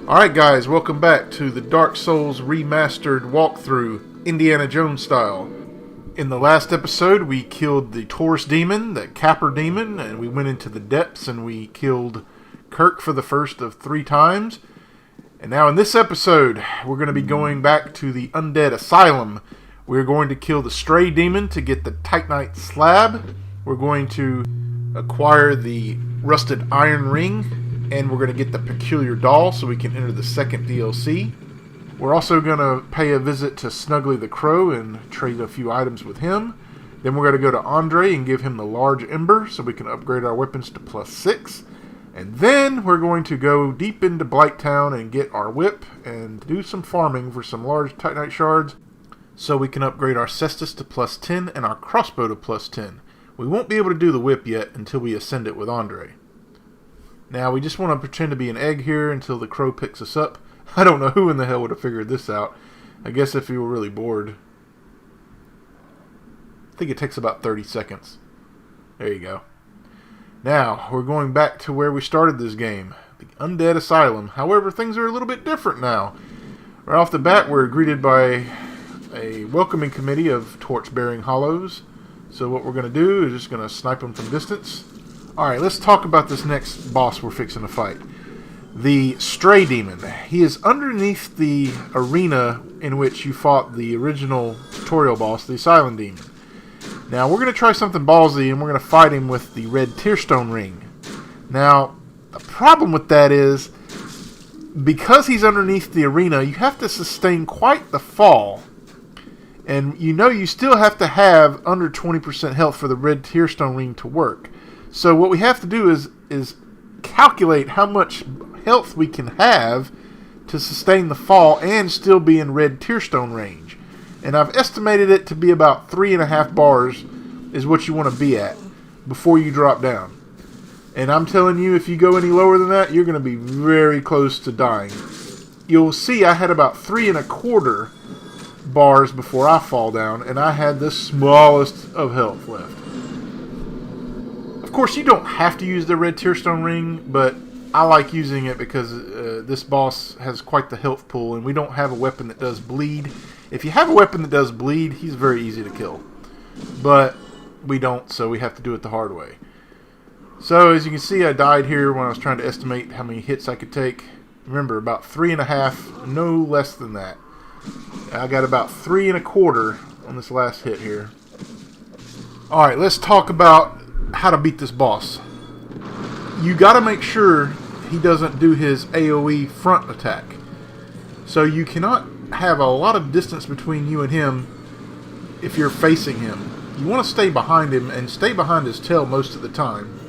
Alright guys, welcome back to the Dark Souls Remastered walkthrough, Indiana Jones style. In the last episode we killed the Taurus demon, the Capper demon, and we went into the depths and we killed Kirk for the first of 3 times. And now in this episode, we're going to be going back to the Undead Asylum. We're going to kill the Stray demon to get the Titanite slab. We're going to acquire the Rusted Iron Ring. And we're going to get the Peculiar Doll so we can enter the second DLC. We're also going to pay a visit to Snuggly the Crow and trade a few items with him. Then we're going to go to Andre and give him the Large Ember so we can upgrade our weapons to +6. And then we're going to go deep into Blighttown and get our whip and do some farming for some large Titanite shards so we can upgrade our Cestus to +10 and our crossbow to +10. We won't be able to do the whip yet until we ascend it with Andre. Now, we just want to pretend to be an egg here until the crow picks us up. I don't know who in the hell would have figured this out. I guess if you were really bored. I think it takes about 30 seconds. There you go. Now, we're going back to where we started this game. The Undead Asylum. However, things are a little bit different now. Right off the bat, we're greeted by a welcoming committee of torch-bearing hollows. So what we're going to do is just going to snipe them from distance. Alright, let's talk about this next boss we're fixing to fight. The Stray Demon. He is underneath the arena in which you fought the original tutorial boss, the Asylum Demon. Now, we're going to try something ballsy, and we're going to fight him with the red tearstone ring. Now, the problem with that is, because he's underneath the arena, you have to sustain quite the fall. And you know you still have to have under 20% health for the red tearstone ring to work. So what we have to do is calculate how much health we can have to sustain the fall and still be in red tearstone range. And I've estimated it to be about 3.5 bars is what you want to be at before you drop down. And I'm telling you, if you go any lower than that, you're going to be very close to dying. You'll see I had about 3.25 bars before I fall down, and I had the smallest of health left. Of course, you don't have to use the red tearstone ring, but I like using it because this boss has quite the health pool, and we don't have a weapon that does bleed. If you have a weapon that does bleed, he's very easy to kill. But we don't, so we have to do it the hard way. So, as you can see, I died here when I was trying to estimate how many hits I could take. Remember, about 3.5, no less than that. I got about 3.25 on this last hit here. Alright, let's talk about how to beat this boss. You gotta make sure he doesn't do his AoE front attack. So you cannot have a lot of distance between you and him if you're facing him. You want to stay behind him and stay behind his tail most of the time.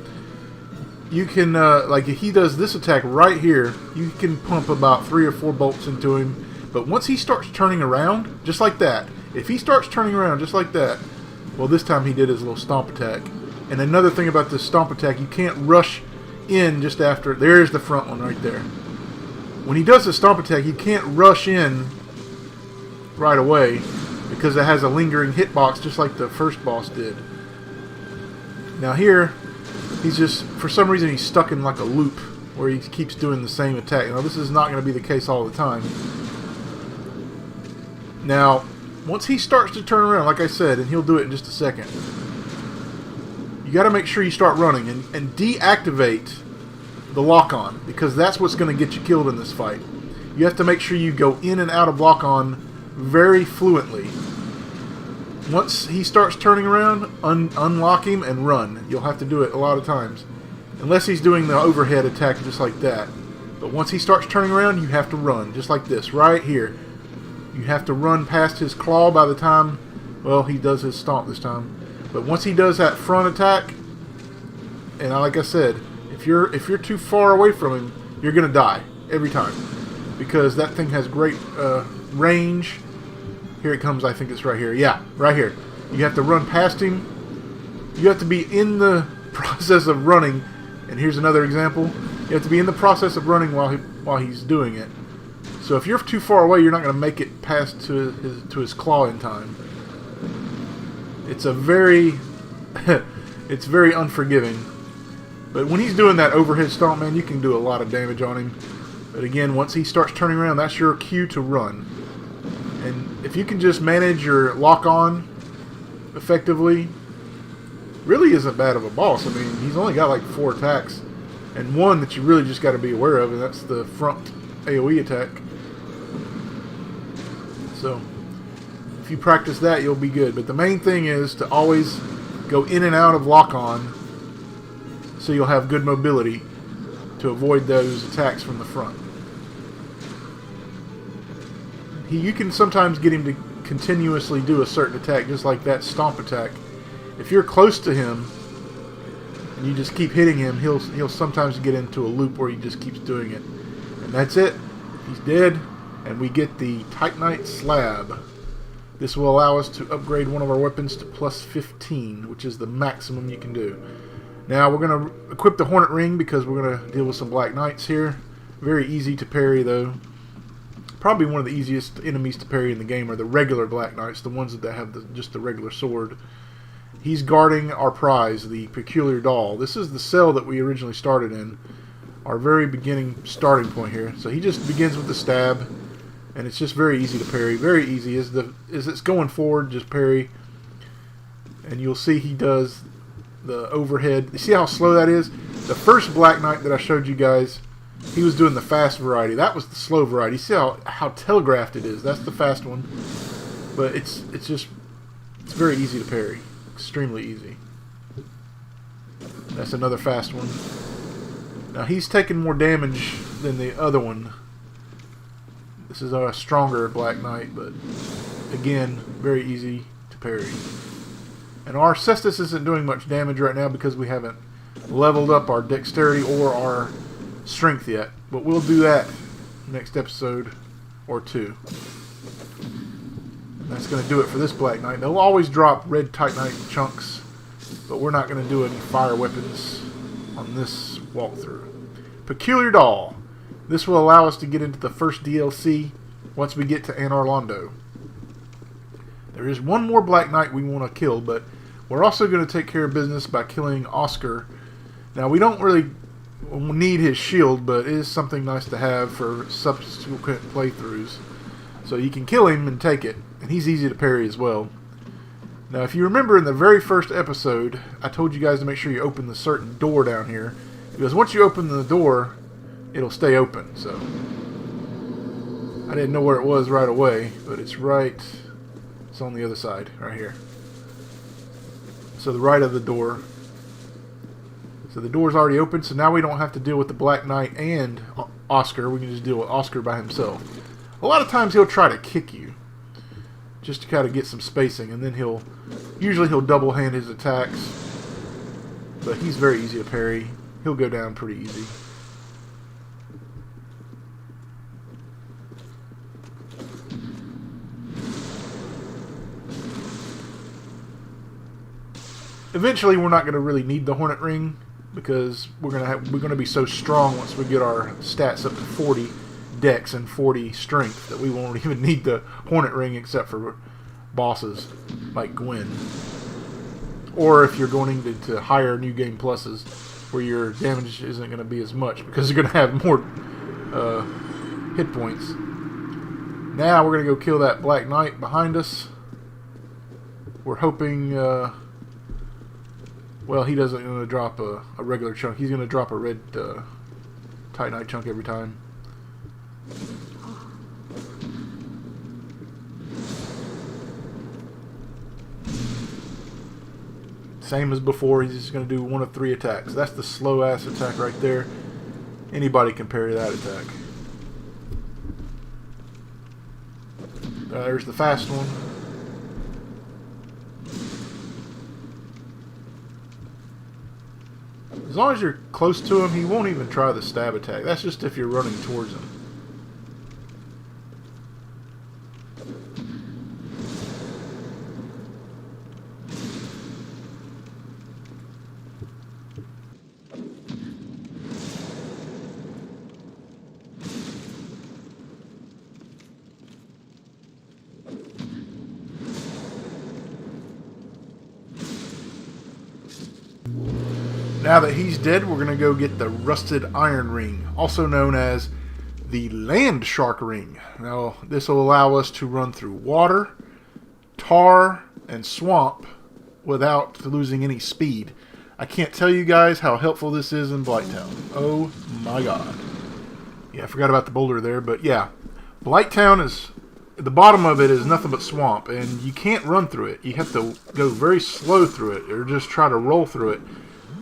You can, like if he does this attack right here, you can pump about 3 or 4 bolts into him. But once he starts turning around, just like that, if he starts turning around just like that, well, this time he did his little stomp attack. And another thing about this stomp attack, you can't rush in just after. There's the front one right there. When he does the stomp attack, you can't rush in right away because it has a lingering hitbox just like the first boss did. Now here, he's just, for some reason, he's stuck in like a loop where he keeps doing the same attack. Now this is not going to be the case all the time. Now, once he starts to turn around, like I said, and he'll do it in just a second, you got to make sure you start running and deactivate the lock-on, because that's what's going to get you killed in this fight. You have to make sure you go in and out of lock-on very fluently. Once he starts turning around, unlock him and run. You'll have to do it a lot of times. Unless he's doing the overhead attack just like that. But once he starts turning around, you have to run, just like this, right here. You have to run past his claw by the time, well, he does his stomp this time. But once he does that front attack, and like I said, if you're too far away from him, you're gonna die every time because that thing has great range. Here it comes. I think it's right here. Yeah, right here. You have to run past him. You have to be in the process of running. And here's another example. You have to be in the process of running while he's doing it. So if you're too far away, you're not gonna make it past to his claw in time. It's a very, it's very unforgiving. But when he's doing that overhead stomp, man, you can do a lot of damage on him. But again, once he starts turning around, that's your cue to run. And if you can just manage your lock-on effectively, really isn't bad of a boss. I mean, he's only got like 4 attacks, and one that you really just got to be aware of, and that's the front AoE attack. So if you practice that, you'll be good. But the main thing is to always go in and out of lock-on, so you'll have good mobility to avoid those attacks from the front. You can sometimes get him to continuously do a certain attack, just like that stomp attack. If you're close to him and you just keep hitting him, he'll sometimes get into a loop where he just keeps doing it. And that's it. He's dead, and we get the Titanite Slab. This will allow us to upgrade one of our weapons to plus 15, which is the maximum you can do. Now we're going to equip the Hornet Ring because we're going to deal with some Black Knights here. Very easy to parry though. Probably one of the easiest enemies to parry in the game are the regular Black Knights, the ones that have just the regular sword. He's guarding our prize, the Peculiar Doll. This is the cell that we originally started in. Our very beginning starting point here. So he just begins with the stab, and it's just very easy to parry. Very easy. As it's going forward, just parry. And you'll see he does the overhead. You see how slow that is? The first Black Knight that I showed you guys, he was doing the fast variety. That was the slow variety. See how telegraphed it is? That's the fast one. But it's very easy to parry. Extremely easy. That's another fast one. Now he's taking more damage than the other one. This is a stronger Black Knight, but again, very easy to parry. And our Cestus isn't doing much damage right now because we haven't leveled up our dexterity or our strength yet. But we'll do that next episode or two. And that's going to do it for this Black Knight. They'll always drop red Titanite chunks, but we're not going to do any fire weapons on this walkthrough. Peculiar Doll. This will allow us to get into the first DLC once we get to Anor Londo. There is one more Black Knight we want to kill, but we're also going to take care of business by killing Oscar. Now, we don't really need his shield, but it is something nice to have for subsequent playthroughs. So you can kill him and take it, and he's easy to parry as well. Now, if you remember in the very first episode, I told you guys to make sure you open the certain door down here, because once you open the door, it'll stay open. So I didn't know where it was right away, but it's on the other side, right here. So the right of the door. So the door's already open, so now we don't have to deal with the Black Knight and Oscar. We can just deal with Oscar by himself. A lot of times he'll try to kick you, just to kind of get some spacing, and then usually he'll double hand his attacks. But he's very easy to parry. He'll go down pretty easy. Eventually, we're not going to really need the Hornet Ring because we're going to be so strong once we get our stats up to 40 dex and 40 strength that we won't even need the Hornet Ring except for bosses like Gwen. Or if you're going into higher New Game Pluses where your damage isn't going to be as much because you're going to have more hit points. Now we're going to go kill that Black Knight behind us. We're hoping... well, he doesn't going to drop a regular chunk. He's going to drop a red Titanite chunk every time. Same as before, he's just going to do one of 3 attacks. That's the slow-ass attack right there. Anybody can parry that attack. There's the fast one. As long as you're close to him, he won't even try the stab attack. That's just if you're running towards him. Now that he's dead, we're going to go get the Rusted Iron Ring, also known as the Land Shark Ring. Now, this will allow us to run through water, tar, and swamp without losing any speed. I can't tell you guys how helpful this is in Blighttown. Oh my god. Yeah, I forgot about the boulder there, but yeah. Blighttown is... the bottom of it is nothing but swamp, and you can't run through it. You have to go very slow through it, or just try to roll through it.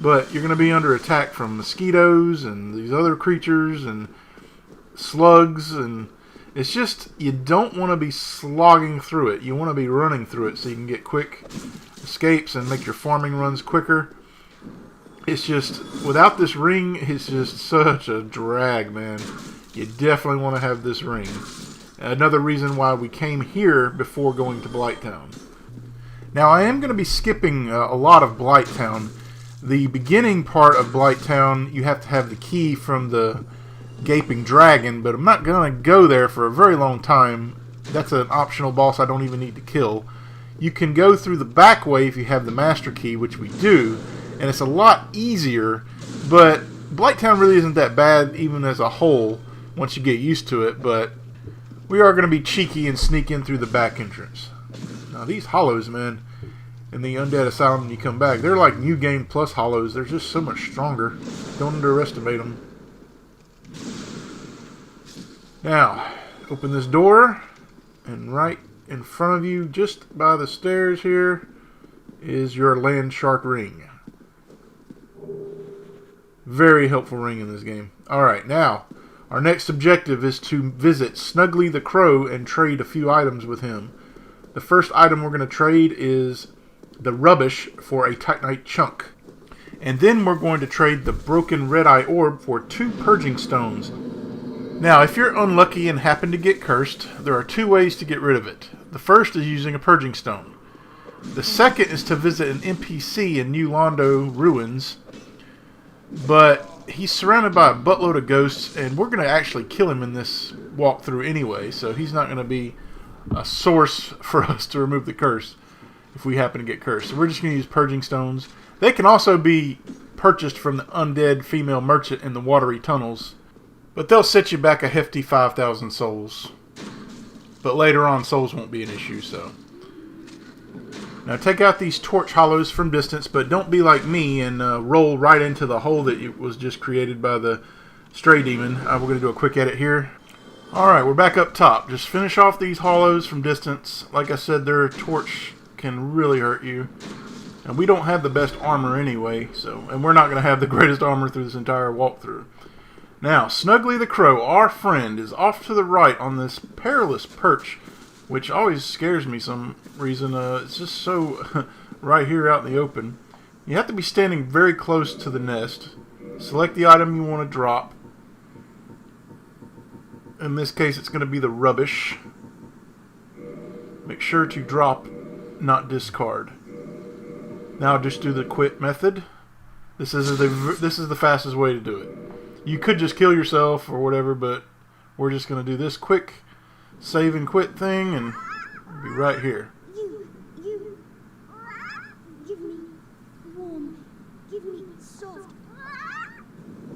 But you're going to be under attack from mosquitoes and these other creatures and slugs, and it's just, you don't want to be slogging through it. You want to be running through it so you can get quick escapes and make your farming runs quicker. It's just, without this ring, it's just such a drag, man. You definitely want to have this ring. Another reason why we came here before going to Blighttown. Now, I am going to be skipping a lot of Blighttown. The beginning part of Blighttown, you have to have the key from the Gaping Dragon, but I'm not going to go there for a very long time. That's an optional boss I don't even need to kill. You can go through the back way if you have the Master Key, which we do, and it's a lot easier, but Blighttown really isn't that bad even as a whole once you get used to it, but we are going to be cheeky and sneak in through the back entrance. Now these hollows, man, in the Undead Asylum when you come back, they're like New Game Plus hollows. They're just so much stronger. Don't underestimate them. Now, open this door, and right in front of you, just by the stairs here, is your Land Shark Ring. Very helpful ring in this game. Alright, now, our next objective is to visit Snuggly the Crow and trade a few items with him. The first item we're going to trade is the rubbish for a Titanite chunk. And then we're going to trade the broken red eye orb for 2 purging stones. Now, if you're unlucky and happen to get cursed, there are 2 ways to get rid of it. The first is using a purging stone. The second is to visit an NPC in New Londo Ruins, but he's surrounded by a buttload of ghosts, and we're going to actually kill him in this walkthrough anyway, so he's not going to be a source for us to remove the curse if we happen to get cursed. So we're just going to use purging stones. They can also be purchased from the undead female merchant in the watery tunnels, but they'll set you back a hefty 5,000 souls. But later on, souls won't be an issue, so. Now take out these torch hollows from distance, but don't be like me and roll right into the hole that was just created by the stray demon. We're going to do a quick edit here. Alright, we're back up top. Just finish off these hollows from distance. Like I said, their torch can really hurt you. And we don't have the best armor anyway, and we're not going to have the greatest armor through this entire walkthrough. Now, Snuggly the Crow, our friend, is off to the right on this perilous perch, which always scares me some reason. It's just so right here out in the open. You have to be standing very close to the nest. Select the item you want to drop. In this case, it's going to be the rubbish. Make sure to drop, not discard. Now just do the quit method. This is the fastest way to do it. You could just kill yourself or whatever, but we're just going to do this quick save and quit thing and be right here. You, give me warm, give me soft.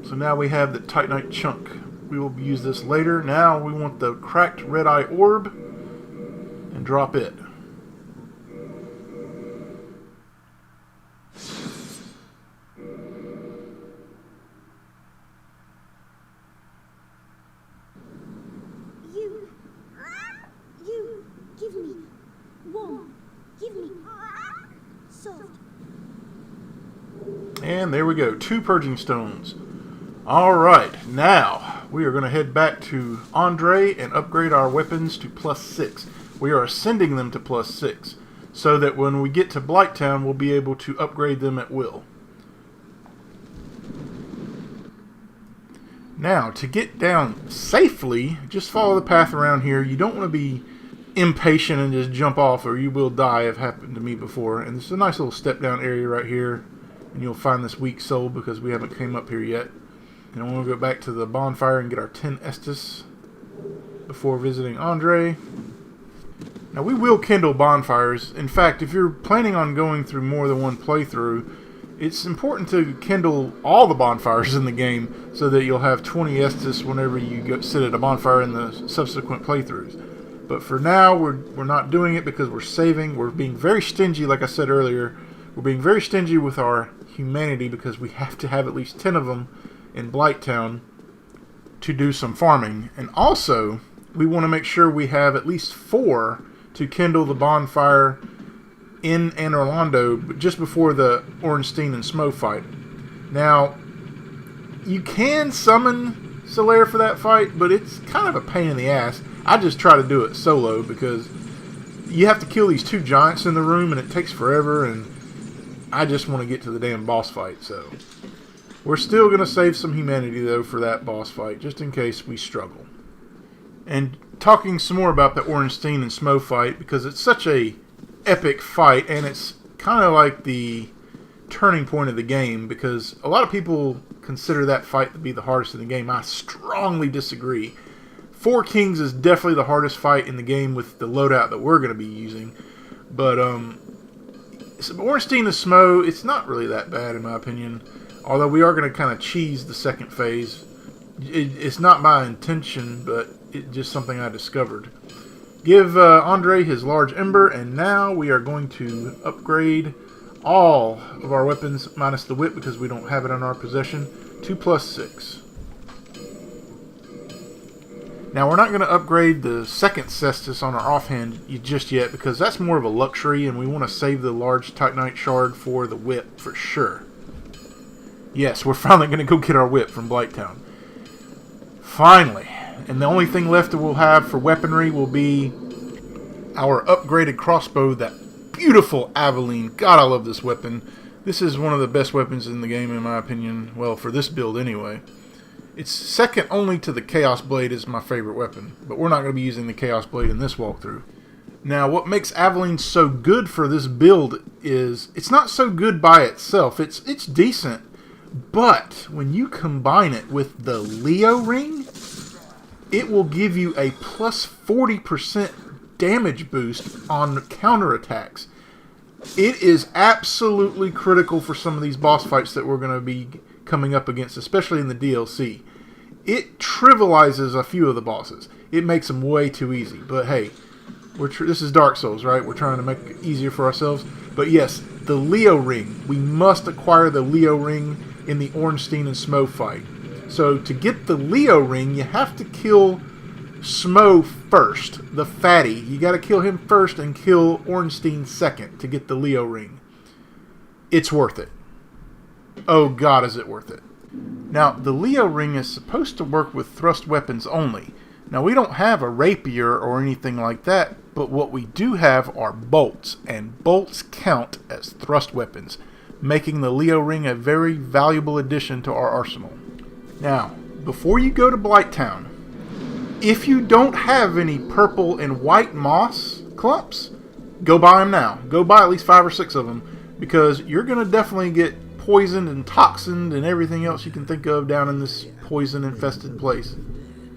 So now we have the Titanite chunk. We will use this later. Now we want the cracked red eye orb and drop it. You, give me warm, give me soft. And there we go, 2 purging stones. Alright, now we are going to head back to Andre and upgrade our weapons to +6. We are ascending them to +6, so that when we get to Blighttown, we'll be able to upgrade them at will. Now, to get down safely, just follow the path around here. You don't want to be impatient and just jump off, or you will die. It happened to me before. And there's a nice little step down area right here, and you'll find this weak soul because we haven't came up here yet. And we'll go back to the bonfire and get our 10 Estus before visiting Andre. Now, we will kindle bonfires. In fact, if you're planning on going through more than one playthrough, It's important to kindle all the bonfires in the game so that you'll have 20 Estus whenever you go sit at a bonfire in the subsequent playthroughs. But for now, we're not doing it because we're saving. We're being very stingy, like I said earlier. We're being very stingy with our humanity because we have to have at least 10 of them in Blighttown to do some farming. And also, we want to make sure we have at least 4 to kindle the bonfire in Anor Londo just before the Ornstein and Smo fight. Now, you can summon Solaire for that fight, but it's kind of a pain in the ass. I just try to do it solo because you have to kill these 2 giants in the room and it takes forever, and I just want to get to the damn boss fight. So we're still going to save some humanity though for that boss fight just in case we struggle. And talking some more about the Ornstein and Smo fight because it's such a epic fight, and it's kind of like the turning point of the game because a lot of people consider that fight to be the hardest in the game. I strongly disagree. Four Kings is definitely the hardest fight in the game with the loadout that we're going to be using, but Ornstein and Smo, it's not really that bad in my opinion, although we are going to kind of cheese the second phase. It's not my intention, but it's just something I discovered. Give Andre his large ember, and now we are going to upgrade all of our weapons, minus the whip because we don't have it in our possession, to +6. Now we're not going to upgrade the second cestus on our offhand just yet because that's more of a luxury, and we want to save the large Titanite shard for the whip for sure. Yes, we're finally going to go get our whip from Blighttown. Finally. And the only thing left that we'll have for weaponry will be our upgraded crossbow, that beautiful Aveline. God, I love this weapon. This is one of the best weapons in the game in my opinion. Well, for this build anyway. It's second only to the Chaos Blade is my favorite weapon. But we're not going to be using the Chaos Blade in this walkthrough. Now, what makes Aveline so good for this build is it's not so good by itself. It's decent. But when you combine it with the Leo ring, it will give you a plus 40% damage boost on counterattacks. It is absolutely critical for some of these boss fights that we're going to be coming up against, especially in the DLC. It trivializes a few of the bosses. It makes them way too easy. But hey, this is Dark Souls, right? We're trying to make it easier for ourselves. But yes, the Leo ring. We must acquire the Leo ring in the Ornstein and Smo fight. So to get the Leo ring, you have to kill Smo first, the fatty. You got to kill him first and kill Ornstein second to get the Leo ring. It's worth it. Oh God, is it worth it. Now, the Leo ring is supposed to work with thrust weapons only. Now, we don't have a rapier or anything like that, but what we do have are bolts, and bolts count as thrust weapons, making the Leo ring a very valuable addition to our arsenal. Now, before you go to Blighttown, if you don't have any purple and white moss clumps, go buy them now. Go buy at least 5 or 6 of them, because you're going to definitely get poisoned and toxined and everything else you can think of down in this poison-infested place.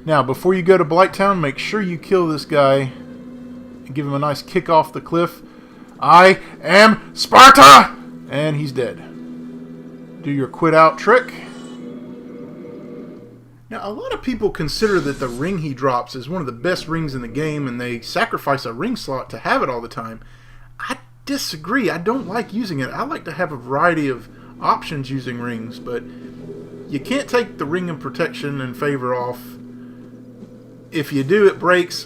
Now, before you go to Blighttown, make sure you kill this guy and give him a nice kick off the cliff. I am Sparta! And he's dead. Do your quit out trick. Now, a lot of people consider that the ring he drops is one of the best rings in the game, and they sacrifice a ring slot to have it all the time. I disagree. I don't like using it. I like to have a variety of options using rings, but you can't take the ring of protection and favor off. If you do, it breaks.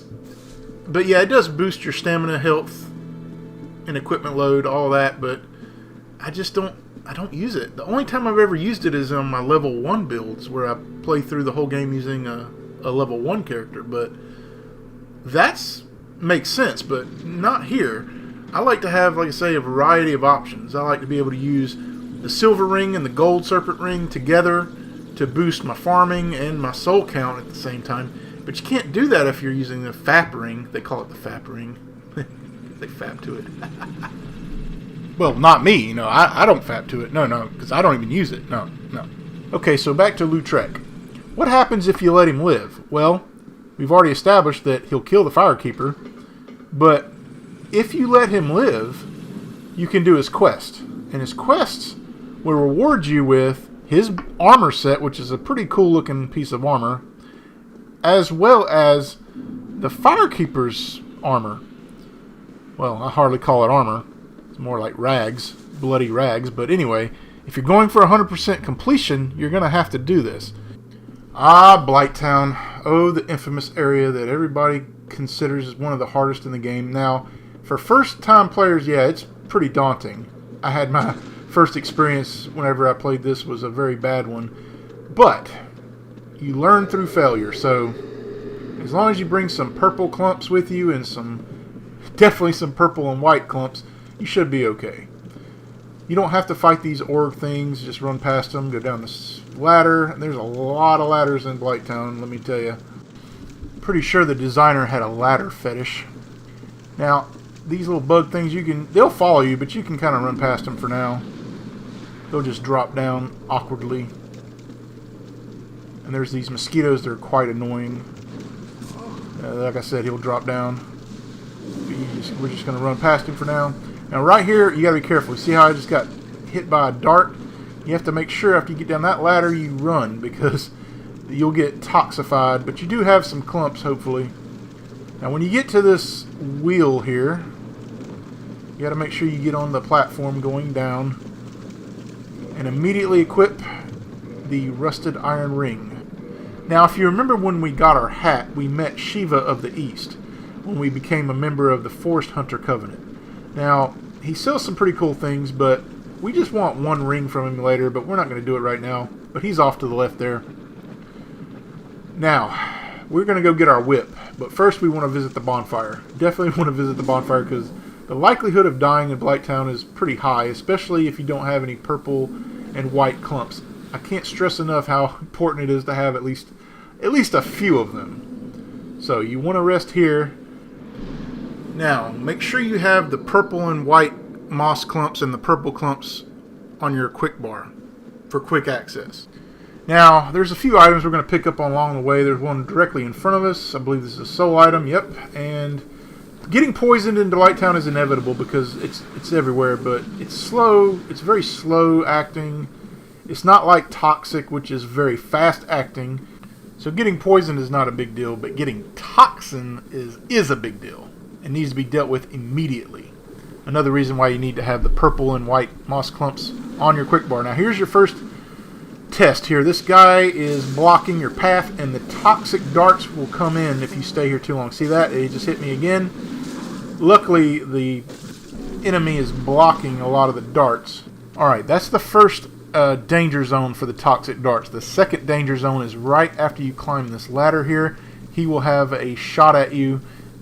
But yeah, it does boost your stamina, health, and equipment load, all that, but I don't use it. The only time I've ever used it is on my level 1 builds, where I play through the whole game using a level 1 character, but that makes sense, but not here. I like to have, like I say, a variety of options. I like to be able to use the silver ring and the gold serpent ring together to boost my farming and my soul count at the same time. But you can't do that if you're using the FAP ring. They call it the FAP ring. They FAP to it. Well, not me. No, I don't FAP to it. No, because I don't even use it. No. Okay, so back to Lautrec. What happens if you let him live? Well, we've already established that he'll kill the Firekeeper. But if you let him live, you can do his quest. And his quests will reward you with his armor set, which is a pretty cool looking piece of armor, as well as the Firekeeper's armor. Well, I hardly call it armor. It's more like rags, bloody rags. But anyway, if you're going for 100% completion, you're going to have to do this. Ah, Blighttown. Oh, the infamous area that everybody considers as one of the hardest in the game. Now, for first-time players, yeah, it's pretty daunting. I had my first experience whenever I played this was a very bad one. But you learn through failure, so as long as you bring some purple clumps with you and definitely some purple and white clumps, you should be okay. You don't have to fight these orb things, just run past them, go down this ladder. There's a lot of ladders in Blighttown, let me tell you. Pretty sure the designer had a ladder fetish. Now, these little bug things, they'll follow you, but you can kind of run past them for now. They'll just drop down awkwardly. And there's these mosquitoes that are quite annoying. Like I said, he'll drop down. We're just going to run past him for now. Now right here, you got to be careful. See how I just got hit by a dart? You have to make sure after you get down that ladder, you run, because you'll get toxified. But you do have some clumps, hopefully. Now when you get to this wheel here, you got to make sure you get on the platform going down and immediately equip the rusted iron ring. Now if you remember when we got our hat, we met Shiva of the East when we became a member of the Forest Hunter Covenant. Now, he sells some pretty cool things, but we just want one ring from him later, but we're not going to do it right now. But he's off to the left there. Now, we're going to go get our whip, but first we want to visit the bonfire. Definitely want to visit the bonfire because the likelihood of dying in Blighttown is pretty high, especially if you don't have any purple and white clumps. I can't stress enough how important it is to have at least a few of them. So you want to rest here. Now, make sure you have the purple and white moss clumps and the purple clumps on your quick bar for quick access. Now, there's a few items we're going to pick up along the way. There's one directly in front of us. I believe this is a soul item. Yep. And getting poisoned in Blighttown is inevitable because it's everywhere, but it's slow. It's very slow acting. It's not like toxic, which is very fast acting. So getting poisoned is not a big deal, but getting toxin is a big deal. It needs to be dealt with immediately. Another reason why you need to have the purple and white moss clumps on your quick bar. Now here's your first test here. This guy is blocking your path, and the toxic darts will come in if you stay here too long. See that? It just hit me again. Luckily, the enemy is blocking a lot of the darts. Alright, that's the first danger zone for the toxic darts. The second danger zone is right after you climb this ladder here. He will have a shot at you,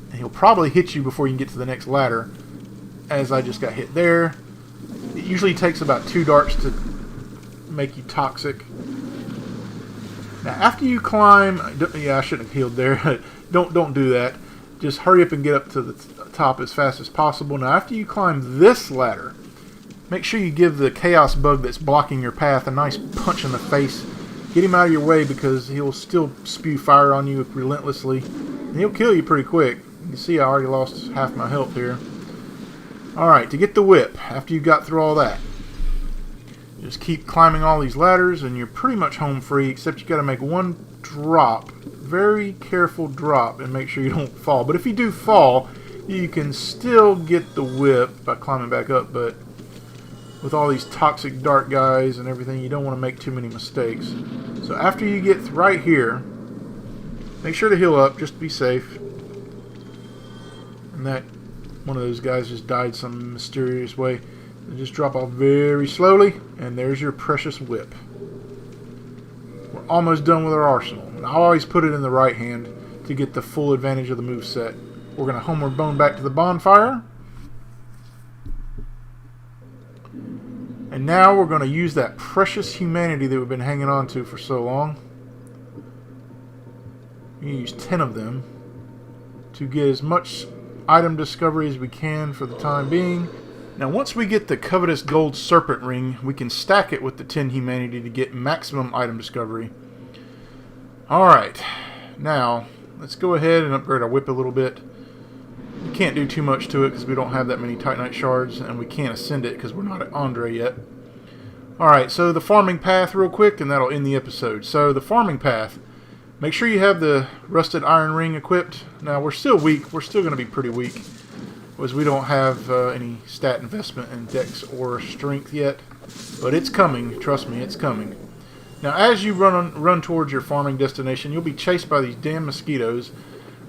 and he'll probably hit you before you can get to the next ladder, as I just got hit there. It usually takes about 2 darts to make you toxic. Now after you climb, yeah, I shouldn't have healed there. Don't do that. Just hurry up and get up to the top as fast as possible. Now after you climb this ladder, make sure you give the chaos bug that's blocking your path a nice punch in the face. Get him out of your way because he'll still spew fire on you relentlessly. And he'll kill you pretty quick. You can see I already lost half my health here. Alright, to get the whip, after you got through all that, just keep climbing all these ladders and you're pretty much home free, except you got to make one drop. Very careful drop and make sure you don't fall. But if you do fall, you can still get the whip by climbing back up, but with all these toxic dart guys and everything, you don't want to make too many mistakes. So after you get right here, make sure to heal up, just to be safe. And that one of those guys just died some mysterious way. And just drop off very slowly, and there's your precious whip. We're almost done with our arsenal. And I always put it in the right hand to get the full advantage of the moveset. We're going to homeward bone back to the bonfire. And now we're going to use that precious humanity that we've been hanging on to for so long. We use 10 of them to get as much item discovery as we can for the time being. Now once we get the covetous gold serpent ring, we can stack it with the 10 humanity to get maximum item discovery. Alright, now let's go ahead and upgrade our whip a little bit. We can't do too much to it because we don't have that many Titanite shards, and we can't ascend it because we're not at Andre yet. Alright, so the farming path real quick, and that'll end the episode. So the farming path, make sure you have the rusted iron ring equipped. Now, we're still weak. We're still going to be pretty weak, because we don't have any stat investment in dex or strength yet. But it's coming. Trust me, it's coming. Now, as you run towards your farming destination, you'll be chased by these damn mosquitoes,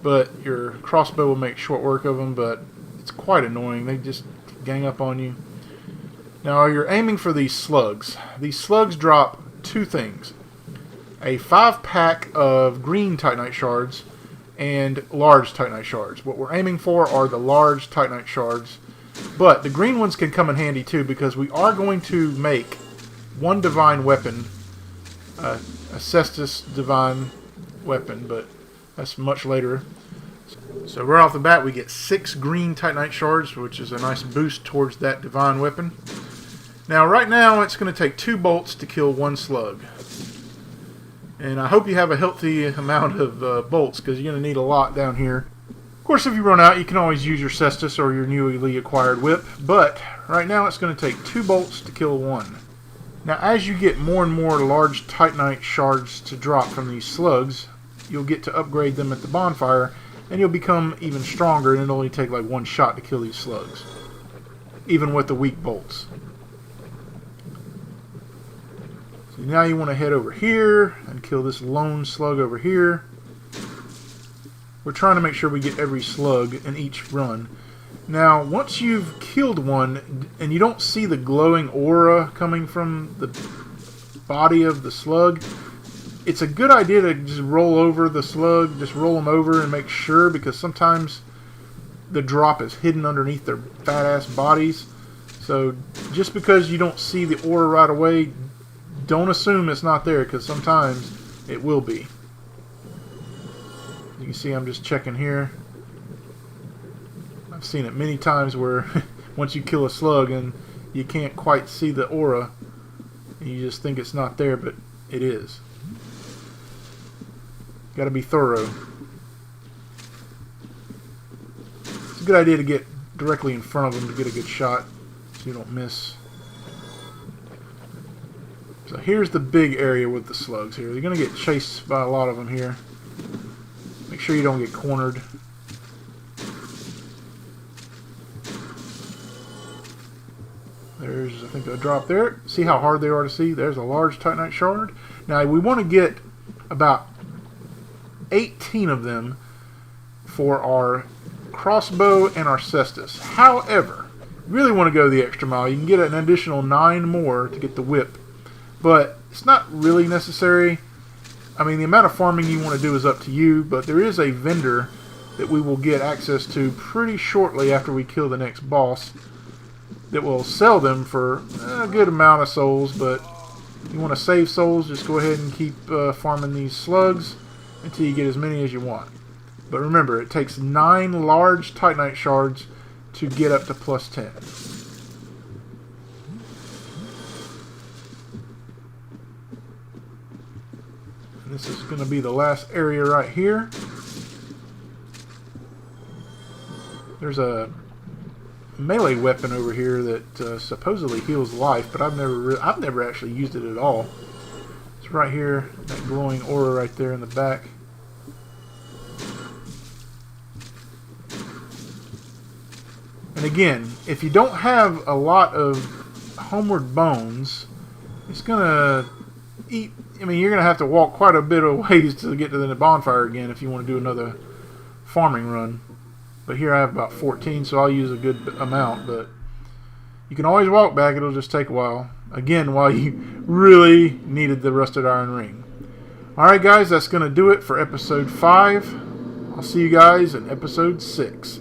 but your crossbow will make short work of them, but it's quite annoying. They just gang up on you. Now, you're aiming for these slugs. These slugs drop two things. A 5-pack of green Titanite shards and large Titanite shards. What we're aiming for are the large Titanite shards, but the green ones can come in handy too, because we are going to make one divine weapon, a Cestus divine weapon, but that's much later. So right off the bat, we get 6 green Titanite shards, which is a nice boost towards that divine weapon. Now, right now, it's going to take 2 bolts to kill 1 slug. And I hope you have a healthy amount of bolts, because you're going to need a lot down here. Of course, if you run out, you can always use your Cestus or your newly acquired whip. But right now, it's going to take 2 bolts to kill 1. Now, as you get more and more large Titanite shards to drop from these slugs, you'll get to upgrade them at the bonfire, and you'll become even stronger, and it'll only take like 1 shot to kill these slugs, even with the weak bolts. So now you want to head over here and kill this lone slug over here. We're trying to make sure we get every slug in each run. Now, once you've killed one, and you don't see the glowing aura coming from the body of the slug, it's a good idea to just roll over the slug, just roll them over and make sure, because sometimes the drop is hidden underneath their fat-ass bodies. So just because you don't see the aura right away, don't assume it's not there, because sometimes it will be. You can see I'm just checking here. I've seen it many times where once you kill a slug and you can't quite see the aura, and you just think it's not there, but it is. Got to be thorough. It's a good idea to get directly in front of them to get a good shot, so you don't miss. So here's the big area with the slugs here. You're going to get chased by a lot of them here. Make sure you don't get cornered. There's, I think, a drop there. See how hard they are to see? There's a large Titanite shard. Now, we want to get about 18 of them for our crossbow and our cestus. However, you really want to go the extra mile. You can get an additional 9 more to get the whip, but it's not really necessary. I mean, the amount of farming you want to do is up to you, but there is a vendor that we will get access to pretty shortly after we kill the next boss that will sell them for a good amount of souls. But if you want to save souls, just go ahead and keep farming these slugs until you get as many as you want. But remember, it takes 9 large Titanite shards to get up to plus 10. And this is going to be the last area right here. There's a melee weapon over here that supposedly heals life, but I've never actually used it at all. It's right here, that glowing aura right there in the back. And again, if you don't have a lot of homeward bones, it's gonna eat. I mean, you're gonna have to walk quite a bit of ways to get to the bonfire again if you want to do another farming run. But here I have about 14, so I'll use a good amount. But you can always walk back. It'll just take a while. Again, while you really needed the rusted iron ring. Alright guys, that's going to do it for episode 5. I'll see you guys in episode 6.